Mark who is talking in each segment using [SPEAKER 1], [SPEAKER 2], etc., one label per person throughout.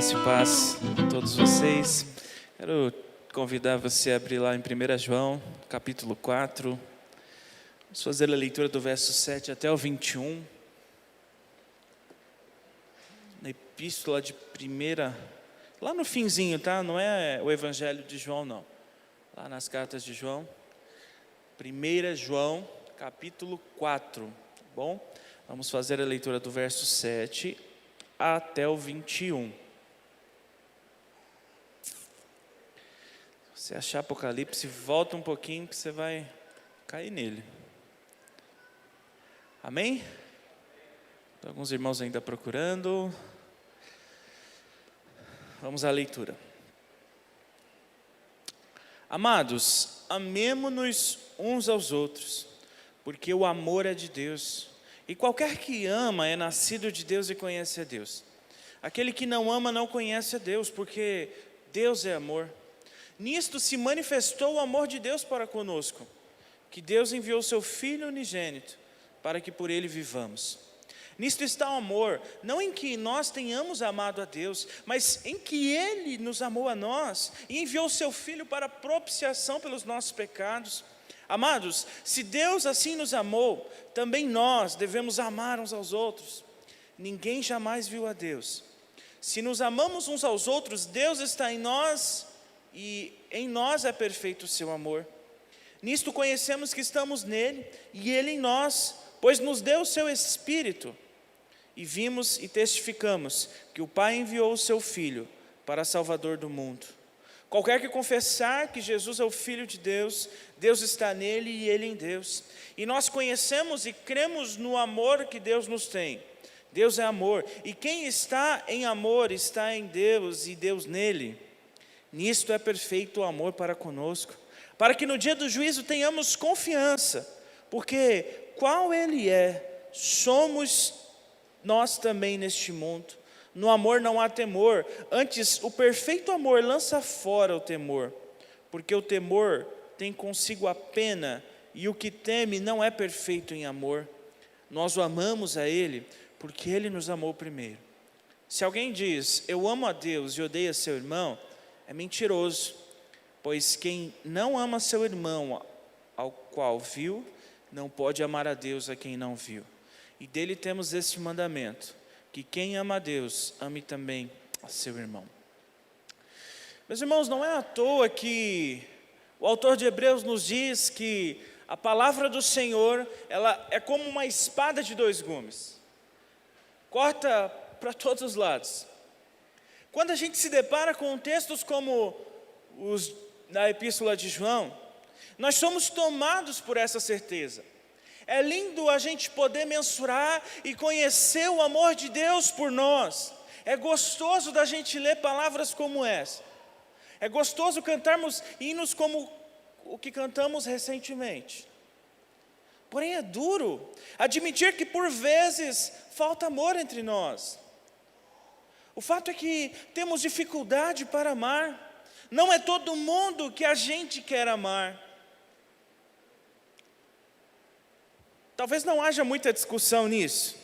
[SPEAKER 1] Graça e paz a todos vocês. Quero convidar você a abrir lá em 1 João, capítulo 4. Vamos fazer a leitura do verso 7 até o 21. Na epístola de primeira, lá no finzinho, tá? Não é o evangelho de João, não. Lá nas cartas de João. 1 João, capítulo 4, tá bom? Vamos fazer a leitura do verso 7 até o 21. Se achar Apocalipse, volta um pouquinho que você vai cair nele. Amém? Tem alguns irmãos ainda procurando. Vamos à leitura. Amados, amemo-nos uns aos outros, porque o amor é de Deus. E qualquer que ama é nascido de Deus e conhece a Deus. Aquele que não ama não conhece a Deus, porque Deus é amor. Nisto se manifestou o amor de Deus para conosco, que Deus enviou seu Filho unigênito, para que por ele vivamos. Nisto está o amor, não em que nós tenhamos amado a Deus, mas em que Ele nos amou a nós, e enviou seu Filho para propiciação pelos nossos pecados. Amados, se Deus assim nos amou, também nós devemos amar uns aos outros. Ninguém jamais viu a Deus. Se nos amamos uns aos outros, Deus está em nós, e em nós é perfeito o seu amor. Nisto conhecemos que estamos nele e ele em nós, pois nos deu o seu Espírito. E vimos e testificamos que o Pai enviou o seu Filho para Salvador do mundo. Qualquer que confessar que Jesus é o Filho de Deus, Deus está nele e ele em Deus. E nós conhecemos e cremos no amor que Deus nos tem. Deus é amor, e quem está em amor está em Deus e Deus nele. Nisto é perfeito o amor para conosco, para que no dia do juízo tenhamos confiança, porque qual Ele é, somos nós também neste mundo. No amor não há temor, antes o perfeito amor lança fora o temor, porque o temor tem consigo a pena, e o que teme não é perfeito em amor. Nós o amamos a Ele, porque Ele nos amou primeiro. Se alguém diz, eu amo a Deus e odeia seu irmão, é mentiroso, pois quem não ama seu irmão ao qual viu, não pode amar a Deus a quem não viu. E dele temos este mandamento, que quem ama a Deus, ame também a seu irmão. Meus irmãos, não é à toa que o autor de Hebreus nos diz que a palavra do Senhor, ela é como uma espada de dois gumes. Corta para todos os lados. Quando a gente se depara com textos como os da Epístola de João, nós somos tomados por essa certeza. É lindo a gente poder mensurar e conhecer o amor de Deus por nós. É gostoso da gente ler palavras como essa. É gostoso cantarmos hinos como o que cantamos recentemente. Porém é duro admitir que por vezes falta amor entre nós. O fato é que temos dificuldade para amar. Não é todo mundo que a gente quer amar. Talvez não haja muita discussão nisso.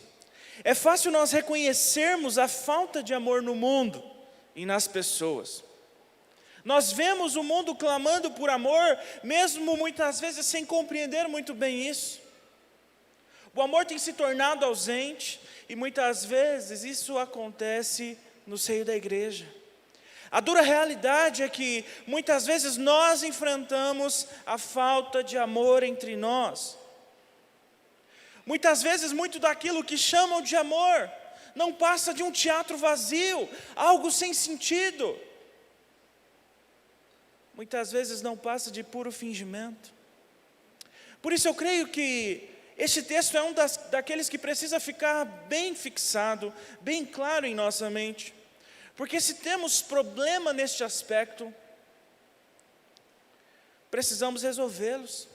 [SPEAKER 1] É fácil nós reconhecermos a falta de amor no mundo e nas pessoas. Nós vemos o mundo clamando por amor, mesmo muitas vezes sem compreender muito bem isso. O amor tem se tornado ausente, e muitas vezes isso acontece no seio da igreja. A dura realidade é que muitas vezes nós enfrentamos a falta de amor entre nós. Muitas vezes muito daquilo que chamam de amor não passa de um teatro vazio, algo sem sentido. Muitas vezes não passa de puro fingimento. Por isso eu creio que este texto é daqueles que precisa ficar bem fixado, bem claro em nossa mente. Porque se temos problema neste aspecto, precisamos resolvê-los.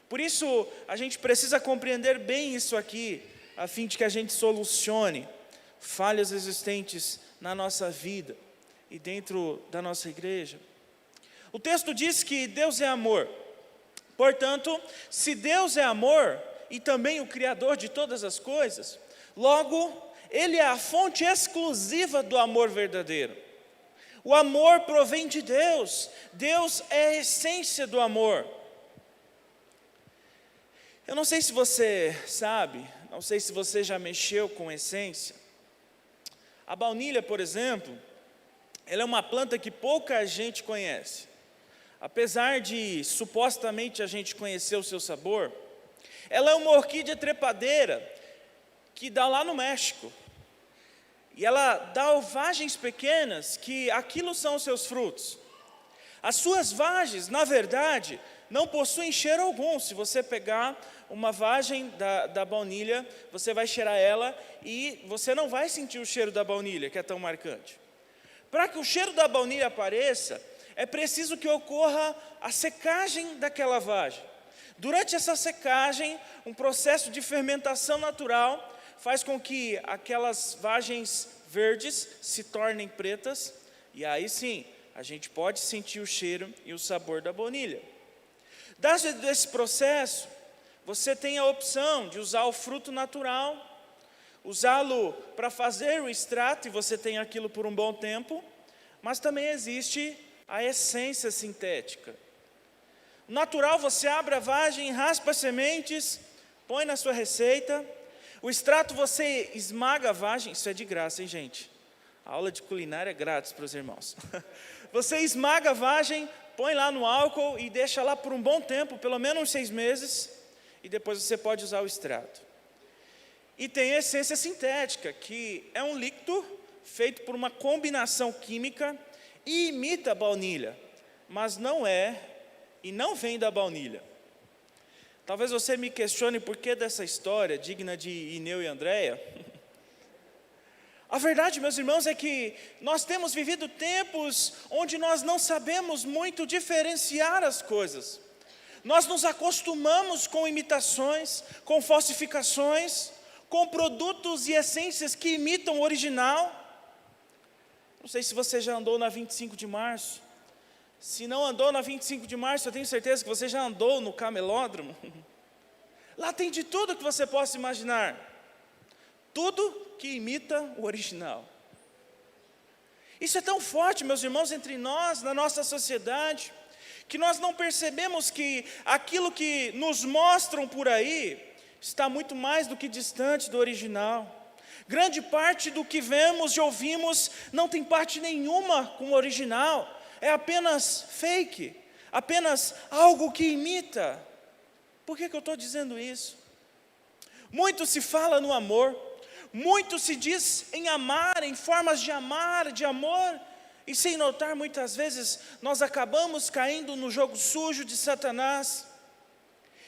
[SPEAKER 1] Por isso, a gente precisa compreender bem isso aqui, a fim de que a gente solucione falhas existentes na nossa vida e dentro da nossa igreja. O texto diz que Deus é amor. Portanto, se Deus é amor e também o Criador de todas as coisas, logo, ele é a fonte exclusiva do amor verdadeiro. O amor provém de Deus. Deus é a essência do amor. Eu não sei se você sabe, não sei se você já mexeu com essência. A baunilha, por exemplo, ela é uma planta que pouca gente conhece. Apesar de supostamente a gente conhecer o seu sabor, ela é uma orquídea trepadeira que dá lá no México. E ela dá vagens pequenas, que aquilo são os seus frutos. As suas vagens, na verdade, não possuem cheiro algum. Se você pegar uma vagem da baunilha, você vai cheirar ela e você não vai sentir o cheiro da baunilha, que é tão marcante. Para que o cheiro da baunilha apareça, é preciso que ocorra a secagem daquela vagem. Durante essa secagem, um processo de fermentação natural faz com que aquelas vagens verdes se tornem pretas, e aí sim, a gente pode sentir o cheiro e o sabor da baunilha. Dentro desse processo, você tem a opção de usar o fruto natural, usá-lo para fazer o extrato, e você tem aquilo por um bom tempo, mas também existe a essência sintética. O natural, você abre a vagem, raspa as sementes, põe na sua receita. O extrato, você esmaga a vagem, isso é de graça, hein, gente? A aula de culinária é grátis para os irmãos. Você esmaga a vagem, põe lá no álcool e deixa lá por um bom tempo, pelo menos uns 6 meses, e depois você pode usar o extrato. E tem a essência sintética, que é um líquido feito por uma combinação química e imita a baunilha, mas não é e não vem da baunilha. Talvez você me questione por que dessa história, digna de Ineu e Andréia. A verdade, meus irmãos, é que nós temos vivido tempos onde nós não sabemos muito diferenciar as coisas. Nós nos acostumamos com imitações, com falsificações, com produtos e essências que imitam o original. Não sei se você já andou na 25 de março. Se não andou na 25 de março, eu tenho certeza que você já andou no camelódromo. Lá tem de tudo que você possa imaginar. Tudo que imita o original. Isso é tão forte, meus irmãos, entre nós, na nossa sociedade, que nós não percebemos que aquilo que nos mostram por aí está muito mais do que distante do original. Grande parte do que vemos e ouvimos não tem parte nenhuma com o original. É apenas fake, apenas algo que imita. Por que eu estou dizendo isso? Muito se fala no amor, muito se diz em amar, em formas de amar, de amor, e sem notar, muitas vezes, nós acabamos caindo no jogo sujo de Satanás.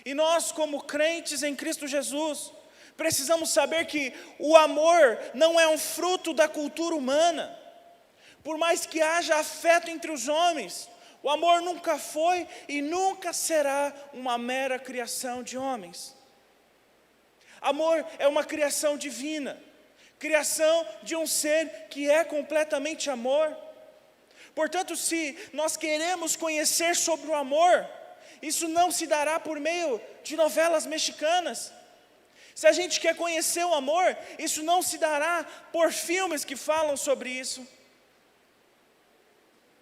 [SPEAKER 1] E nós, como crentes em Cristo Jesus, precisamos saber que o amor não é um fruto da cultura humana. Por mais que haja afeto entre os homens, o amor nunca foi e nunca será uma mera criação de homens. Amor é uma criação divina, criação de um ser que é completamente amor. Portanto, se nós queremos conhecer sobre o amor, isso não se dará por meio de novelas mexicanas. Se a gente quer conhecer o amor, isso não se dará por filmes que falam sobre isso,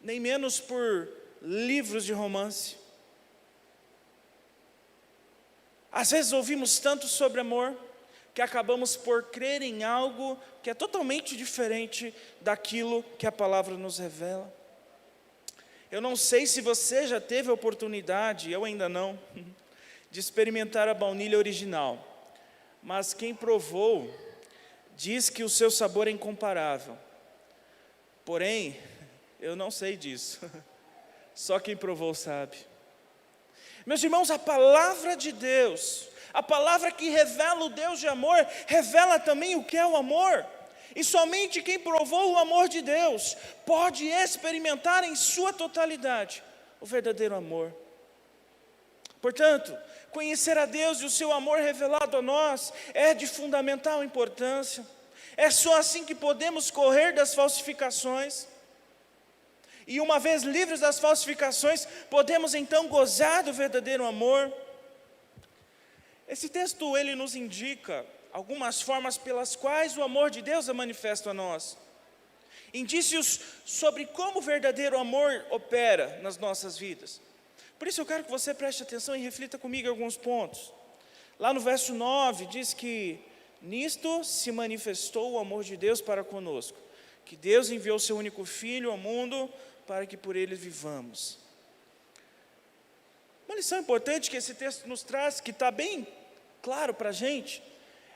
[SPEAKER 1] nem menos por livros de romance. Às vezes ouvimos tanto sobre amor, que acabamos por crer em algo que é totalmente diferente daquilo que a palavra nos revela. Eu não sei se você já teve a oportunidade, eu ainda não, de experimentar a baunilha original, mas quem provou diz que o seu sabor é incomparável. Porém, eu não sei disso, só quem provou sabe. Meus irmãos, a palavra de Deus, a palavra que revela o Deus de amor, revela também o que é o amor. E somente quem provou o amor de Deus pode experimentar em sua totalidade o verdadeiro amor. Portanto, conhecer a Deus e o seu amor revelado a nós é de fundamental importância. É só assim que podemos correr das falsificações. E uma vez livres das falsificações, podemos então gozar do verdadeiro amor. Esse texto, ele nos indica algumas formas pelas quais o amor de Deus é manifesto a nós. Indícios sobre como o verdadeiro amor opera nas nossas vidas. Por isso eu quero que você preste atenção e reflita comigo em alguns pontos. Lá no verso 9 diz que nisto se manifestou o amor de Deus para conosco, que Deus enviou seu único Filho ao mundo para que por ele vivamos. Uma lição importante que esse texto nos traz, que está bem claro para a gente,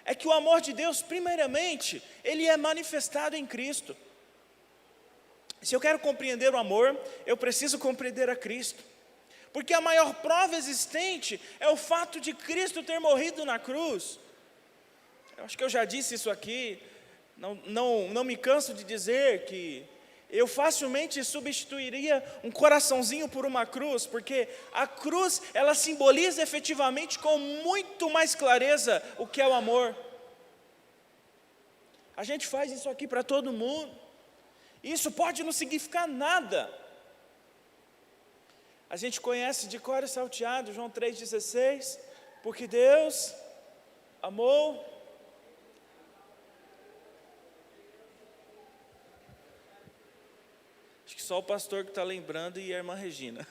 [SPEAKER 1] é que o amor de Deus, primeiramente, ele é manifestado em Cristo. Se eu quero compreender o amor, eu preciso compreender a Cristo. Porque a maior prova existente é o fato de Cristo ter morrido na cruz. Eu acho que eu já disse isso aqui, não me canso de dizer que eu facilmente substituiria um coraçãozinho por uma cruz, porque a cruz, ela simboliza efetivamente com muito mais clareza o que é o amor. A gente faz isso aqui para todo mundo, isso pode não significar nada. A gente conhece de cor e salteado, João 3,16, porque Deus amou. Acho que só o pastor que está lembrando e a irmã Regina.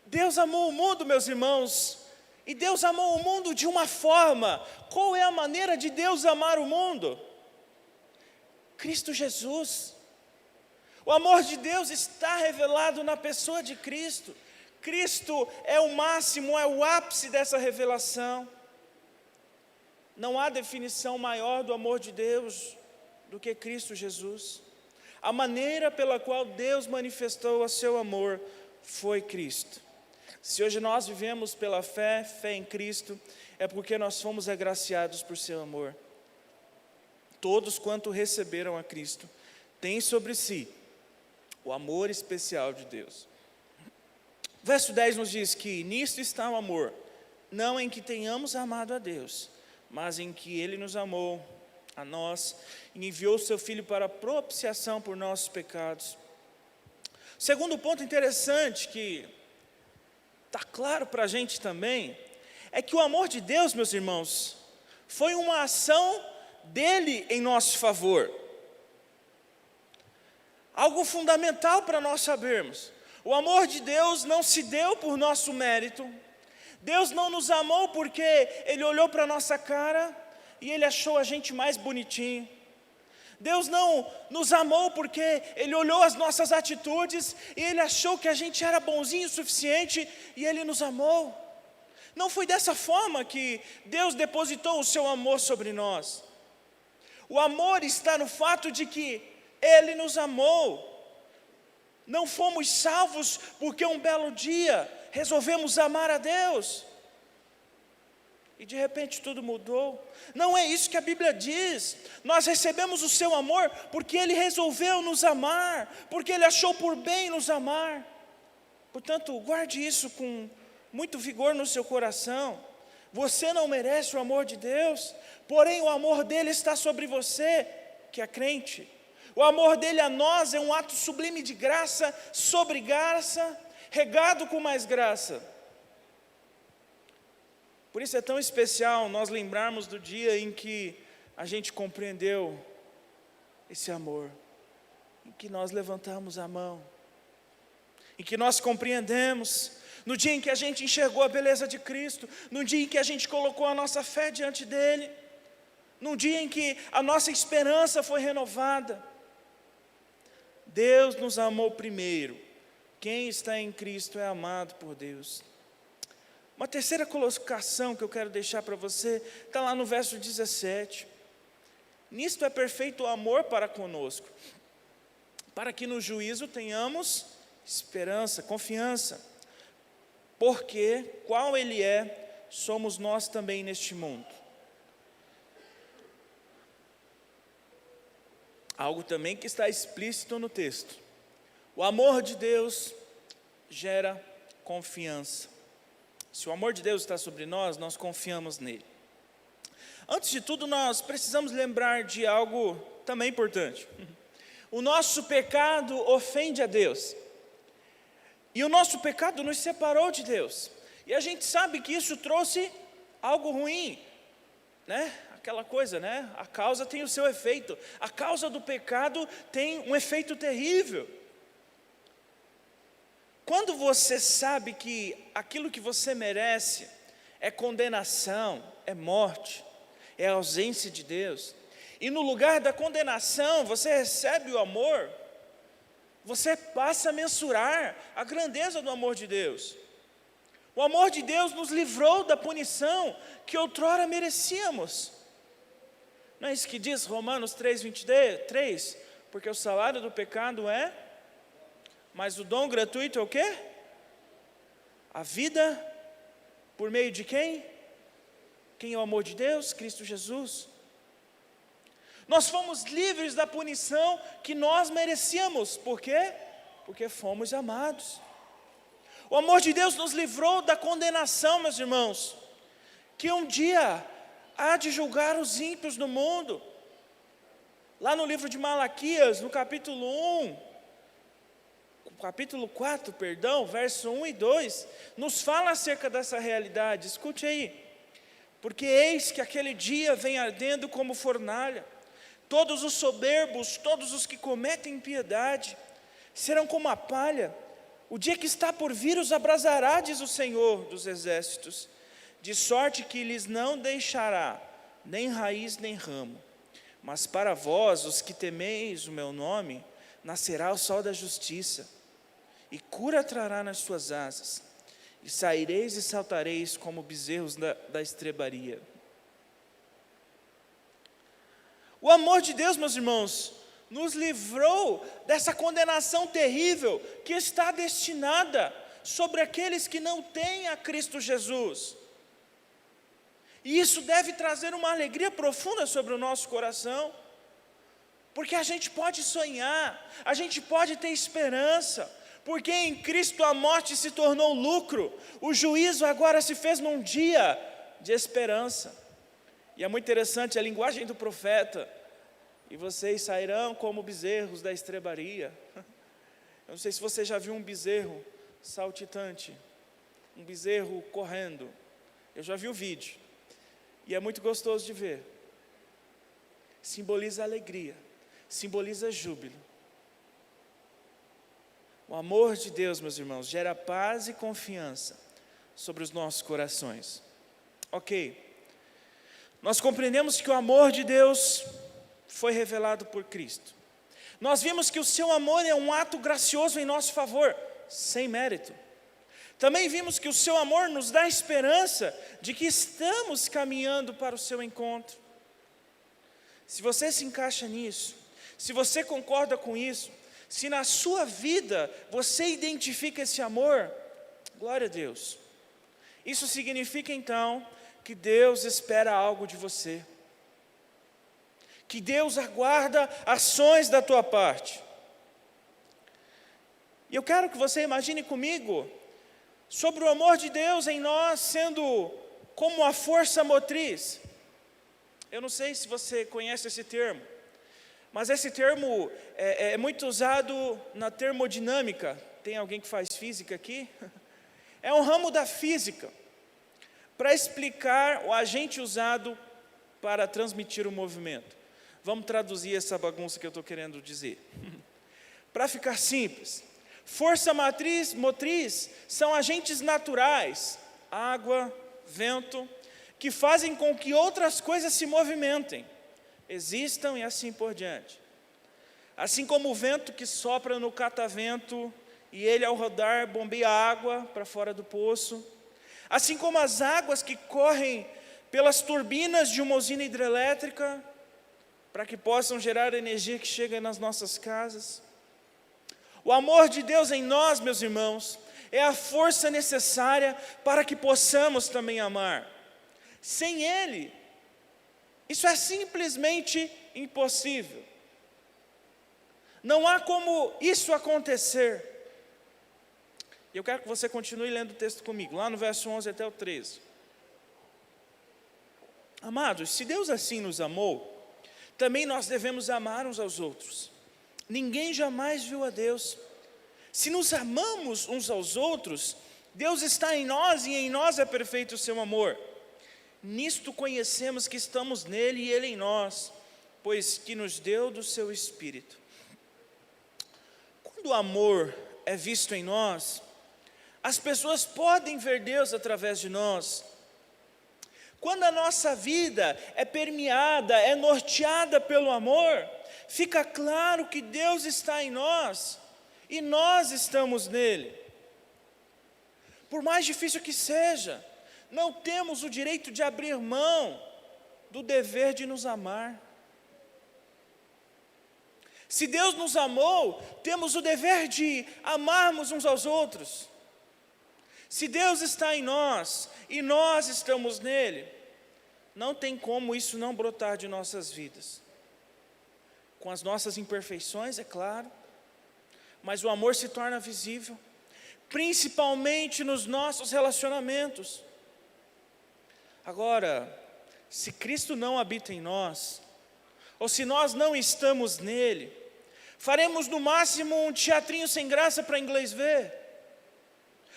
[SPEAKER 1] Deus amou o mundo, meus irmãos, e Deus amou o mundo de uma forma. Qual é a maneira de Deus amar o mundo? Cristo Jesus. O amor de Deus está revelado na pessoa de Cristo. Cristo é o máximo, é o ápice dessa revelação. Não há definição maior do amor de Deus do que Cristo Jesus. A maneira pela qual Deus manifestou o seu amor foi Cristo. Se hoje nós vivemos pela fé em Cristo, é porque nós fomos agraciados por seu amor. Todos quanto receberam a Cristo, têm sobre si o amor especial de Deus. Verso 10 nos diz que nisto está o amor, não em que tenhamos amado a Deus, mas em que Ele nos amou a nós e enviou o seu Filho para a propiciação por nossos pecados. Segundo ponto interessante que está claro para a gente também, é que o amor de Deus, meus irmãos, foi uma ação dele em nosso favor. Algo fundamental para nós sabermos: o amor de Deus não se deu por nosso mérito. Deus não nos amou porque Ele olhou para a nossa cara e Ele achou a gente mais bonitinho. Deus não nos amou porque Ele olhou as nossas atitudes e Ele achou que a gente era bonzinho o suficiente e Ele nos amou. Não foi dessa forma que Deus depositou o seu amor sobre nós. O amor está no fato de que Ele nos amou. Não fomos salvos porque um belo dia resolvemos amar a Deus e de repente tudo mudou. Não é isso que a Bíblia diz. Nós recebemos o seu amor porque Ele resolveu nos amar, porque Ele achou por bem nos amar. Portanto, guarde isso com muito vigor no seu coração. Você não merece o amor de Deus, porém o amor dele está sobre você, que é crente. O amor dele a nós é um ato sublime de graça sobre graça, regado com mais graça. Por isso é tão especial nós lembrarmos do dia em que a gente compreendeu esse amor, em que nós levantamos a mão, em que nós compreendemos, no dia em que a gente enxergou a beleza de Cristo, no dia em que a gente colocou a nossa fé diante dEle, no dia em que a nossa esperança foi renovada. Deus nos amou primeiro. Quem está em Cristo é amado por Deus. Uma terceira colocação que eu quero deixar para você, está lá no verso 17. Nisto é perfeito o amor para conosco, para que no juízo tenhamos esperança, confiança. Porque, qual Ele é, somos nós também neste mundo. Algo também que está explícito no texto. O amor de Deus gera confiança. Se o amor de Deus está sobre nós, nós confiamos nele. Antes de tudo, nós precisamos lembrar de algo também importante. O nosso pecado ofende a Deus. E o nosso pecado nos separou de Deus. E a gente sabe que isso trouxe algo ruim. né? Aquela coisa, né? A causa tem o seu efeito. A causa do pecado tem um efeito terrível. Quando você sabe que aquilo que você merece é condenação, é morte, é ausência de Deus, e no lugar da condenação você recebe o amor, você passa a mensurar a grandeza do amor de Deus. O amor de Deus nos livrou da punição que outrora merecíamos. Não é isso que diz Romanos 3:23? Porque o salário do pecado é, mas o dom gratuito é o quê? A vida por meio de quem? Quem é o amor de Deus? Cristo Jesus. Nós fomos livres da punição que nós merecíamos. Por quê? Porque fomos amados. O amor de Deus nos livrou da condenação, meus irmãos, que um dia há de julgar os ímpios do mundo. Lá no livro de Malaquias, no capítulo 4, verso 1 e 2, nos fala acerca dessa realidade. Escute aí. Porque eis que aquele dia vem ardendo como fornalha, todos os soberbos, todos os que cometem impiedade, serão como a palha. O dia que está por vir os abrasará, diz o Senhor dos exércitos, de sorte que lhes não deixará nem raiz nem ramo. Mas para vós, os que temeis o meu nome, nascerá o sol da justiça, e cura trará nas suas asas, e saireis e saltareis como bezerros da estrebaria. O amor de Deus, meus irmãos, nos livrou dessa condenação terrível que está destinada sobre aqueles que não têm a Cristo Jesus. E isso deve trazer uma alegria profunda sobre o nosso coração, porque a gente pode sonhar, a gente pode ter esperança, porque em Cristo a morte se tornou lucro, o juízo agora se fez num dia de esperança. E é muito interessante a linguagem do profeta. E vocês sairão como bezerros da estrebaria. Eu não sei se você já viu um bezerro saltitante, um bezerro correndo. Eu já vi o vídeo. E é muito gostoso de ver. Simboliza alegria, simboliza júbilo. O amor de Deus, meus irmãos, gera paz e confiança sobre os nossos corações. Ok. Nós compreendemos que o amor de Deus foi revelado por Cristo. Nós vimos que o seu amor é um ato gracioso em nosso favor, sem mérito. Também vimos que o seu amor nos dá esperança de que estamos caminhando para o seu encontro. Se você se encaixa nisso, se você concorda com isso, se na sua vida você identifica esse amor, glória a Deus. Isso significa então que Deus espera algo de você, que Deus aguarda ações da tua parte. E eu quero que você imagine comigo sobre o amor de Deus em nós sendo como a força motriz. Eu não sei se você conhece esse termo, mas esse termo é muito usado na termodinâmica. Tem alguém que faz física aqui? É um ramo da física, para explicar o agente usado para transmitir o movimento. Vamos traduzir essa bagunça que eu estou querendo dizer. Para ficar simples, força motriz são agentes naturais, água, vento, que fazem com que outras coisas se movimentem, existam e assim por diante. Assim como o vento que sopra no catavento e ele ao rodar bombeia água para fora do poço, assim como as águas que correm pelas turbinas de uma usina hidrelétrica, para que possam gerar energia que chega nas nossas casas. O amor de Deus em nós, meus irmãos, é a força necessária para que possamos também amar. Sem Ele, isso é simplesmente impossível. Não há como isso acontecer. E eu quero que você continue lendo o texto comigo, lá no verso 11 até o 13. Amados, se Deus assim nos amou, também nós devemos amar uns aos outros. Ninguém jamais viu a Deus. Se nos amamos uns aos outros, Deus está em nós e em nós é perfeito o seu amor. Nisto conhecemos que estamos nele e ele em nós, pois que nos deu do seu Espírito. Quando o amor é visto em nós, as pessoas podem ver Deus através de nós. Quando a nossa vida é permeada, é norteada pelo amor, fica claro que Deus está em nós e nós estamos nele. Por mais difícil que seja, não temos o direito de abrir mão do dever de nos amar. Se Deus nos amou, temos o dever de amarmos uns aos outros. Se Deus está em nós e nós estamos nele, não tem como isso não brotar de nossas vidas. Com as nossas imperfeições, é claro, mas o amor se torna visível, principalmente nos nossos relacionamentos. Agora, se Cristo não habita em nós, ou se nós não estamos nele, faremos no máximo um teatrinho sem graça para inglês ver.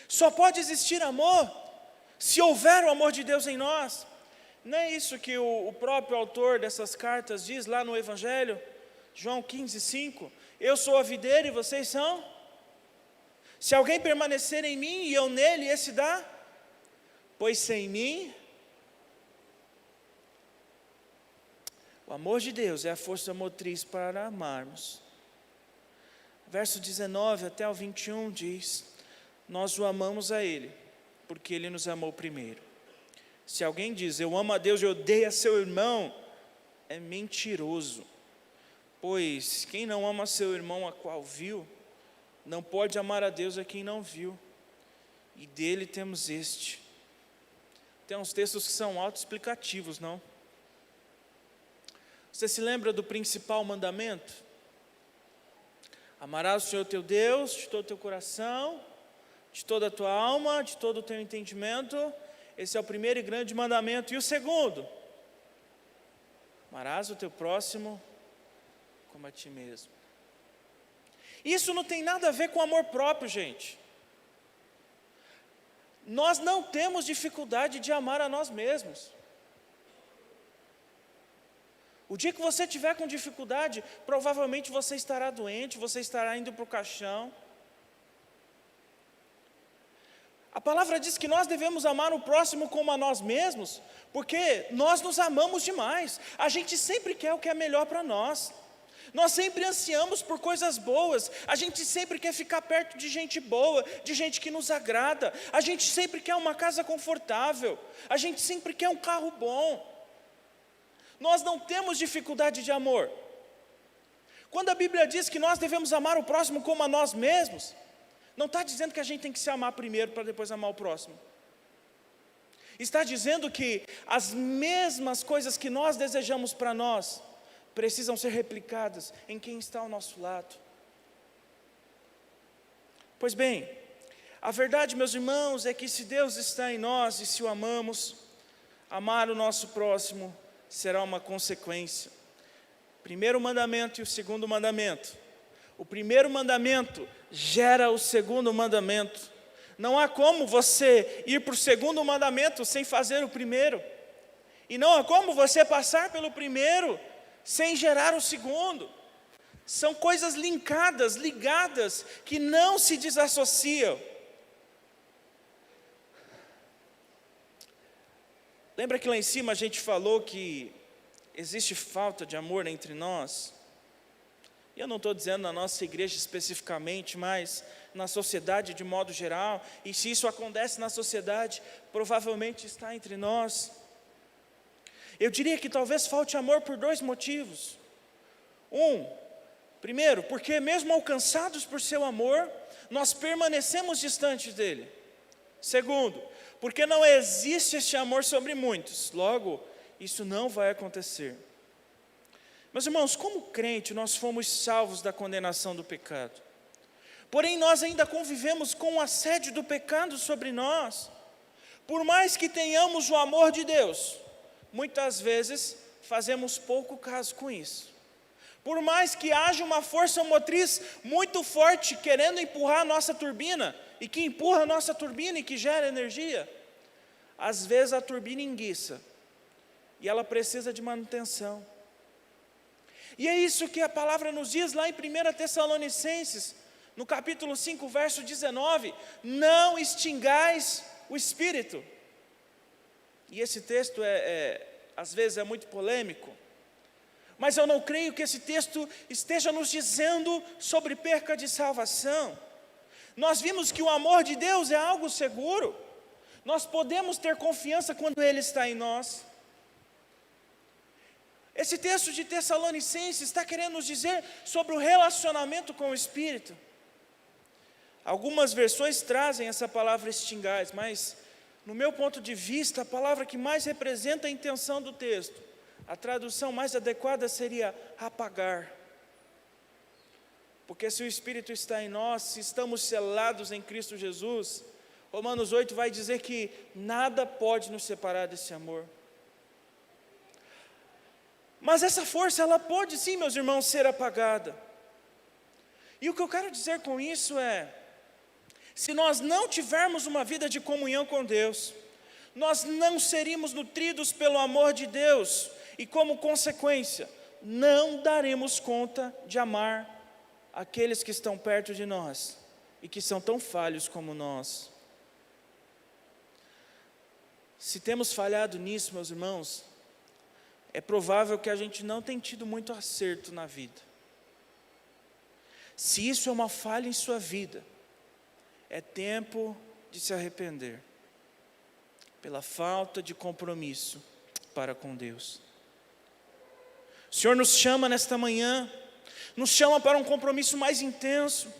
[SPEAKER 1] Só pode existir amor se houver o amor de Deus em nós. Não é isso que o próprio autor dessas cartas diz lá no Evangelho? João 15:5, eu sou a videira e vocês são? Se alguém permanecer em mim e eu nele, esse dá, pois sem mim, o amor de Deus é a força motriz para amarmos. Verso 19 até o 21 diz, nós o amamos a ele, porque ele nos amou primeiro. Se alguém diz, eu amo a Deus e odeio a seu irmão, é mentiroso. Pois quem não ama seu irmão a qual viu, não pode amar a Deus a quem não viu. E dele temos este. Tem uns textos que são autoexplicativos, não? Você se lembra do principal mandamento? Amarás o Senhor teu Deus de todo o teu coração, de toda a tua alma, de todo o teu entendimento. Esse é o primeiro e grande mandamento. E o segundo? Amarás o teu próximo como a ti mesmo. Isso não tem nada a ver com amor próprio, gente. Nós não temos dificuldade de amar a nós mesmos. O dia que você tiver com dificuldade, provavelmente você estará doente, você estará indo para o caixão. A palavra diz que nós devemos amar o próximo como a nós mesmos, porque nós nos amamos demais. A gente sempre quer o que é melhor para nós. Nós sempre ansiamos por coisas boas. A gente sempre quer ficar perto de gente boa, de gente que nos agrada. A gente sempre quer uma casa confortável. A gente sempre quer um carro bom. Nós não temos dificuldade de amor. Quando a Bíblia diz que nós devemos amar o próximo como a nós mesmos, não está dizendo que a gente tem que se amar primeiro para depois amar o próximo. Está dizendo que as mesmas coisas que nós desejamos para nós, precisam ser replicadas em quem está ao nosso lado. Pois bem, a verdade, meus irmãos, é que se Deus está em nós e se o amamos, amar o nosso próximo será uma consequência. Primeiro mandamento e o segundo mandamento. O primeiro mandamento gera o segundo mandamento. Não há como você ir para o segundo mandamento sem fazer o primeiro. E não há como você passar pelo primeiro sem gerar o segundo. São coisas linkadas, ligadas, que não se desassociam. Lembra que lá em cima a gente falou que existe falta de amor entre nós? E eu não estou dizendo na nossa igreja especificamente, mas na sociedade de modo geral. E se isso acontece na sociedade, provavelmente está entre nós. Eu diria que talvez falte amor por dois motivos. Primeiro, porque mesmo alcançados por seu amor, nós permanecemos distantes dele. Segundo, porque não existe este amor sobre muitos, logo, isso não vai acontecer. Meus irmãos, como crente, nós fomos salvos da condenação do pecado. Porém, nós ainda convivemos com o assédio do pecado sobre nós. Por mais que tenhamos o amor de Deus, muitas vezes fazemos pouco caso com isso. Por mais que haja uma força motriz muito forte querendo empurrar a nossa turbina, e que empurra a nossa turbina e que gera energia, às vezes a turbina enguiça e ela precisa de manutenção. E é isso que a palavra nos diz lá em 1 Tessalonicenses, no capítulo 5, verso 19, não extingais o Espírito. E esse texto às vezes é muito polêmico, mas eu não creio que esse texto esteja nos dizendo sobre perca de salvação. Nós vimos que o amor de Deus é algo seguro, nós podemos ter confiança quando Ele está em nós. Esse texto de Tessalonicenses está querendo nos dizer sobre o relacionamento com o Espírito. Algumas versões trazem essa palavra extingais, mas no meu ponto de vista, a palavra que mais representa a intenção do texto, a tradução mais adequada seria apagar. Porque se o Espírito está em nós, se estamos selados em Cristo Jesus, Romanos 8 vai dizer que nada pode nos separar desse amor. Mas essa força, ela pode sim, meus irmãos, ser apagada. E o que eu quero dizer com isso é, se nós não tivermos uma vida de comunhão com Deus, nós não seríamos nutridos pelo amor de Deus, e como consequência, não daremos conta de amar aqueles que estão perto de nós, e que são tão falhos como nós. Se temos falhado nisso, meus irmãos, é provável que a gente não tenha tido muito acerto na vida. Se isso é uma falha em sua vida, é tempo de se arrepender, pela falta de compromisso para com Deus. O Senhor nos chama nesta manhã, nos chama para um compromisso mais intenso,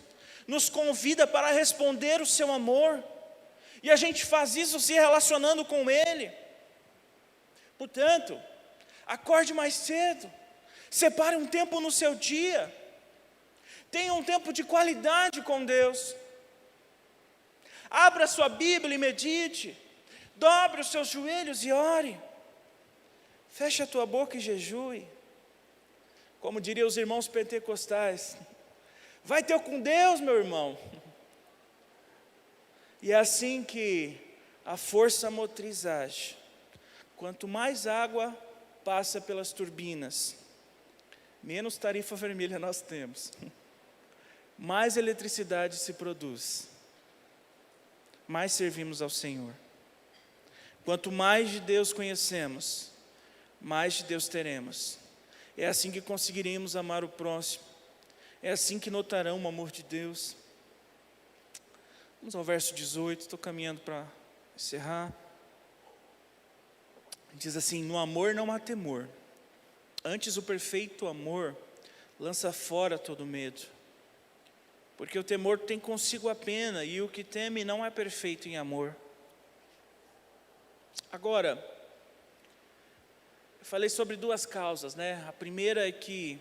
[SPEAKER 1] nos convida para responder o seu amor, e a gente faz isso se relacionando com Ele. Portanto, acorde mais cedo, separe um tempo no seu dia, tenha um tempo de qualidade com Deus, abra sua Bíblia e medite, dobre os seus joelhos e ore, feche a tua boca e jejue, como diriam os irmãos pentecostais, vai ter com Deus, meu irmão. E é assim que a força motriz age. Quanto mais água passa pelas turbinas, menos tarifa vermelha nós temos, mais eletricidade se produz, mais servimos ao Senhor. Quanto mais de Deus conhecemos, mais de Deus teremos. É assim que conseguiremos amar o próximo, é assim que notarão o amor de Deus. Vamos ao verso 18, estou caminhando para encerrar. Diz assim: no amor não há temor, antes o perfeito amor lança fora todo medo, porque o temor tem consigo a pena, e o que teme não é perfeito em amor. Agora, eu falei sobre duas causas, né? A primeira é que,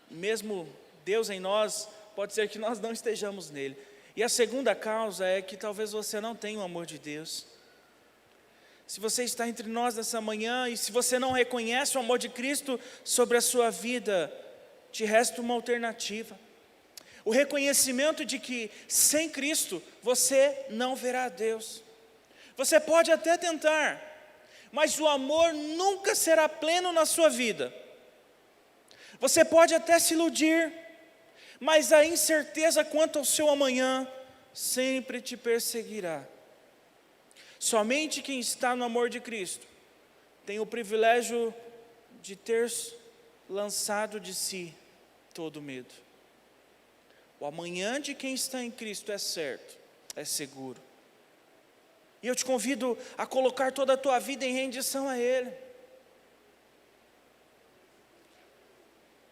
[SPEAKER 1] mesmo Deus em nós, pode ser que nós não estejamos nele. E a segunda causa é que talvez você não tenha o amor de Deus. Se você está entre nós nessa manhã e se você não reconhece o amor de Cristo sobre a sua vida, te resta uma alternativa. O reconhecimento de que sem Cristo você não verá Deus. Você pode até tentar, mas o amor nunca será pleno na sua vida. Você pode até se iludir, mas a incerteza quanto ao seu amanhã sempre te perseguirá. Somente quem está no amor de Cristo tem o privilégio de ter lançado de si todo medo. O amanhã de quem está em Cristo é certo, é seguro. E eu te convido a colocar toda a tua vida em rendição a Ele,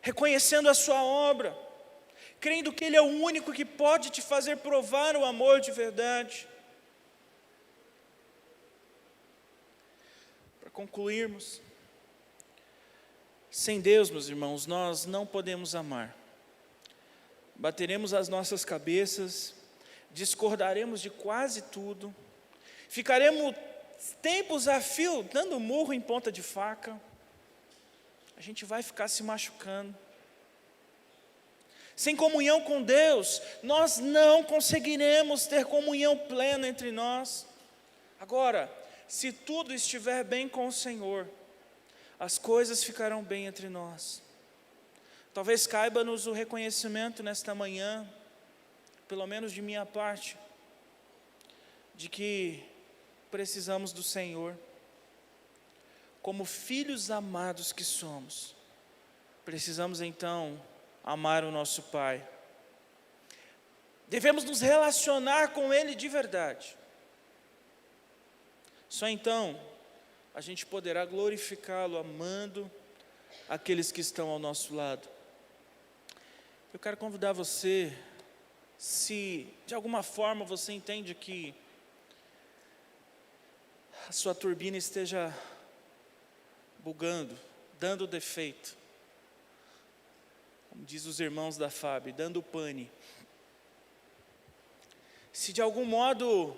[SPEAKER 1] reconhecendo a sua obra, crendo que Ele é o único que pode te fazer provar o amor de verdade. Para concluirmos, sem Deus, meus irmãos, nós não podemos amar. Bateremos as nossas cabeças, discordaremos de quase tudo, ficaremos tempos a fio dando murro em ponta de faca, a gente vai ficar se machucando. Sem comunhão com Deus, nós não conseguiremos ter comunhão plena entre nós. Agora, se tudo estiver bem com o Senhor, as coisas ficarão bem entre nós. Talvez caiba-nos o reconhecimento nesta manhã, pelo menos de minha parte, de que precisamos do Senhor. Como filhos amados que somos, precisamos então amar o nosso Pai. Devemos nos relacionar com Ele de verdade. Só então a gente poderá glorificá-lo amando aqueles que estão ao nosso lado. Eu quero convidar você, se de alguma forma você entende que a sua turbina esteja bugando, dando defeito, como diz os irmãos da FAB, dando pane. Se de algum modo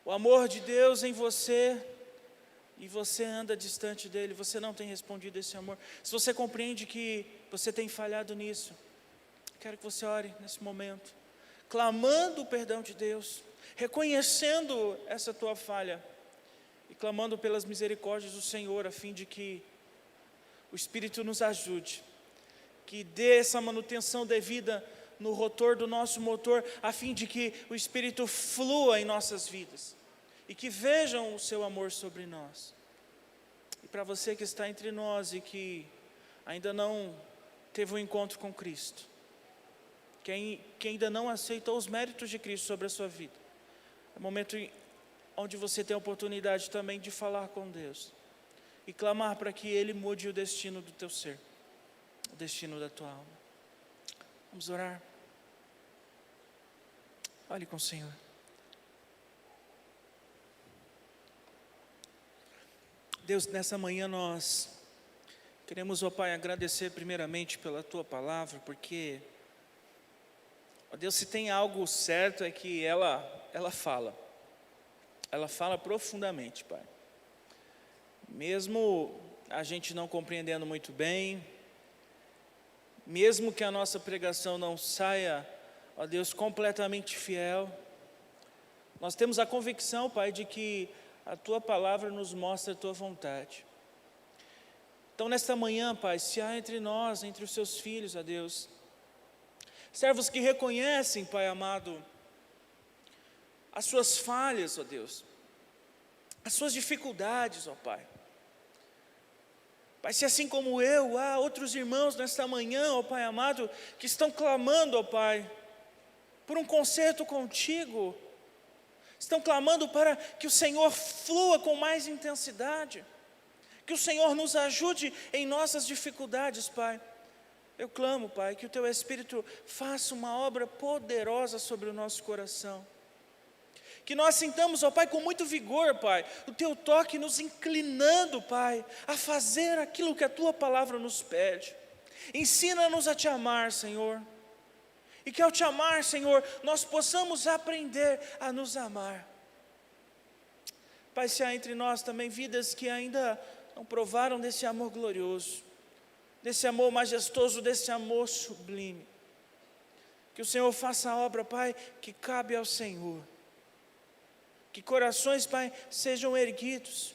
[SPEAKER 1] o amor de Deus em você, e você anda distante dele, você não tem respondido esse amor, se você compreende que você tem falhado nisso, quero que você ore nesse momento, clamando o perdão de Deus, reconhecendo essa tua falha, e clamando pelas misericórdias do Senhor, a fim de que o Espírito nos ajude, que dê essa manutenção devida no rotor do nosso motor, a fim de que o Espírito flua em nossas vidas, e que vejam o seu amor sobre nós. E para você que está entre nós e que ainda não teve um encontro com Cristo, que ainda não aceitou os méritos de Cristo sobre a sua vida, é o momento onde você tem a oportunidade também de falar com Deus e clamar para que Ele mude o destino do teu ser, o destino da tua alma. Vamos orar. Fale com o Senhor. Deus, nessa manhã nós queremos, ó Pai, agradecer primeiramente pela Tua palavra, porque, ó Deus, se tem algo certo é que ela fala profundamente, Pai. Mesmo a gente não compreendendo muito bem, mesmo que a nossa pregação não saia, ó Deus, completamente fiel, nós temos a convicção, Pai, de que a Tua palavra nos mostra a Tua vontade. Então, nesta manhã, Pai, se há entre nós, entre os Seus filhos, ó Deus, servos que reconhecem, Pai amado, as suas falhas, ó Deus, as suas dificuldades, ó Pai. Pai, se assim como eu, há outros irmãos nesta manhã, ó Pai amado, que estão clamando, ó Pai, por um concerto contigo, estão clamando para que o Senhor flua com mais intensidade, que o Senhor nos ajude em nossas dificuldades, Pai. Eu clamo, Pai, que o Teu Espírito faça uma obra poderosa sobre o nosso coração, que nós sintamos, ó Pai, com muito vigor, Pai, o Teu toque nos inclinando, Pai, a fazer aquilo que a Tua palavra nos pede. Ensina-nos a Te amar, Senhor, e que ao Te amar, Senhor, nós possamos aprender a nos amar. Pai, se há entre nós também vidas que ainda não provaram desse amor glorioso, desse amor majestoso, desse amor sublime, que o Senhor faça a obra, Pai, que cabe ao Senhor, que corações, Pai, sejam erguidos,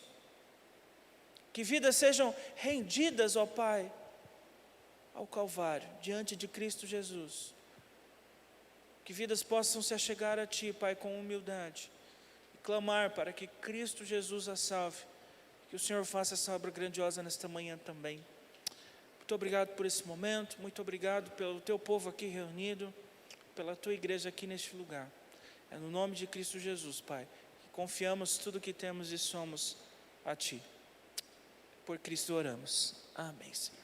[SPEAKER 1] que vidas sejam rendidas, ó Pai, ao Calvário, diante de Cristo Jesus, que vidas possam se achegar a Ti, Pai, com humildade, e clamar para que Cristo Jesus a salve, que o Senhor faça essa obra grandiosa nesta manhã também. Muito obrigado por esse momento, muito obrigado pelo Teu povo aqui reunido, pela Tua igreja aqui neste lugar. É no nome de Cristo Jesus, Pai, que confiamos tudo que temos e somos a Ti. Por Cristo oramos. Amém, Senhor.